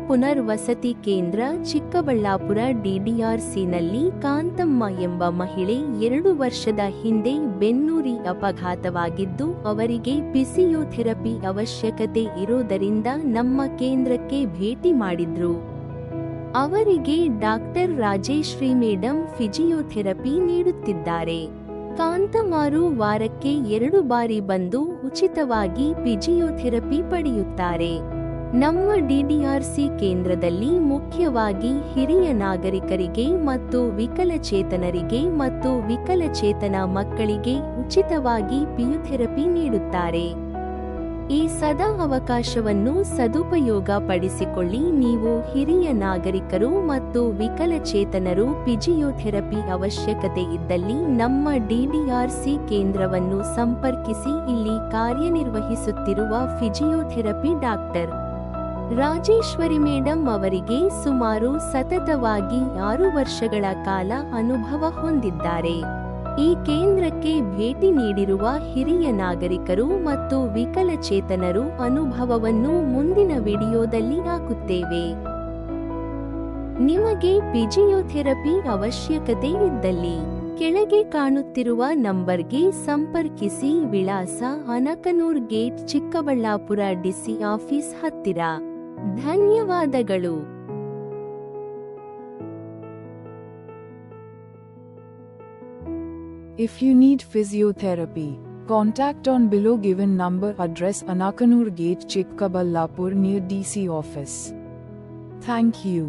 ಪುನರ್ವಸತಿ ಕೇಂದ್ರ ಚಿಕ್ಕಬಳ್ಳಾಪುರ DDRCನಲ್ಲಿ ಕಾಂತಮ್ಮ ಎಂಬ ಮಹಿಳೆ 2 ವರ್ಷದ ಹಿಂದೆ ಬೆನ್ನೂರಿ ಅಪಘಾತವಾಗಿದ್ದು ಅವರಿಗೆ ಫಿಸಿಯೋಥೆರಪಿ ಅವಶ್ಯಕತೆ ಇರೋದರಿಂದ ನಮ್ಮ ಕೇಂದ್ರಕ್ಕೆ ಭೇಟಿ ಮಾಡಿದ್ರು. ಅವರಿಗೆ ಡಾಕ್ಟರ್ ರಾಜೇಶ್ರೀ ಮೇಡಂ ಫಿಜಿಯೋಥೆರಪಿ ನೀಡುತ್ತಿದ್ದಾರೆ. ಕಾಂತಮ್ಮಾರು ವಾರಕ್ಕೆ 2 ಬಾರಿ ಬಂದು ಉಚಿತವಾಗಿ ಫಿಜಿಯೋಥೆರಪಿ ಪಡೆಯುತ್ತಾರೆ. ನಮ್ಮ DDRC ಕೇಂದ್ರದಲ್ಲಿ ಮುಖ್ಯವಾಗಿ ಹಿರಿಯ ನಾಗರಿಕರಿಗೆ ಮತ್ತು ವಿಕಲಚೇತನರಿಗೆ ಮತ್ತು ವಿಕಲಚೇತನ ಮಕ್ಕಳಿಗೆ ಉಚಿತವಾಗಿ ಫಿಜಿಯೋಥೆರಪಿ ನೀಡುತ್ತಾರೆ. ಈ ಸದಾ ಅವಕಾಶವನ್ನು ಸದುಪಯೋಗ ಪಡಿಸಿಕೊಳ್ಳಿ. ನೀವು ಹಿರಿಯ ನಾಗರಿಕರು ಮತ್ತು ವಿಕಲಚೇತನರು ಫಿಜಿಯೋಥೆರಪಿ ಅವಶ್ಯಕತೆ ಇದ್ದಲ್ಲಿ ನಮ್ಮ DDRC ಕೇಂದ್ರವನ್ನು ಸಂಪರ್ಕಿಸಿ. ಇಲ್ಲಿ ಕಾರ್ಯನಿರ್ವಹಿಸುತ್ತಿರುವ ಫಿಜಿಯೋಥೆರಪಿ ಡಾಕ್ಟರ್ ರಾಜೇಶ್ವರಿ ಮೇಡಂ ಅವರಿಗೆ ಸುಮಾರು ಸತತವಾಗಿ 6 ವರ್ಷಗಳ ಕಾಲ ಅನುಭವ ಹೊಂದಿದ್ದಾರೆ. ಈ ಕೇಂದ್ರಕ್ಕೆ ಭೇಟಿ ನೀಡಿರುವ ಹಿರಿಯ ನಾಗರಿಕರು ಮತ್ತು ವಿಕಲಚೇತನರು ಅನುಭವವನ್ನು ಮುಂದಿನ ವಿಡಿಯೋದಲ್ಲಿ ಹಾಕುತ್ತೇವೆ. ನಿಮಗೆ ಫಿಜಿಯೋಥೆರಪಿ ಅವಶ್ಯಕತೆ ಇದ್ದಲ್ಲಿ ಕೆಳಗೆ ಕಾಣುತ್ತಿರುವ ನಂಬರ್ಗೆ ಸಂಪರ್ಕಿಸಿ. ವಿಳಾಸ ಅನಕನೂರ್ ಗೇಟ್, ಚಿಕ್ಕಬಳ್ಳಾಪುರ DC ಆಫೀಸ್ ಹತ್ತಿರ. ಧನ್ಯವಾದಗಳು. If you need physiotherapy, contact on below given number. Address Anakanur Gate, Chikkaballapur near DC office. Thank you.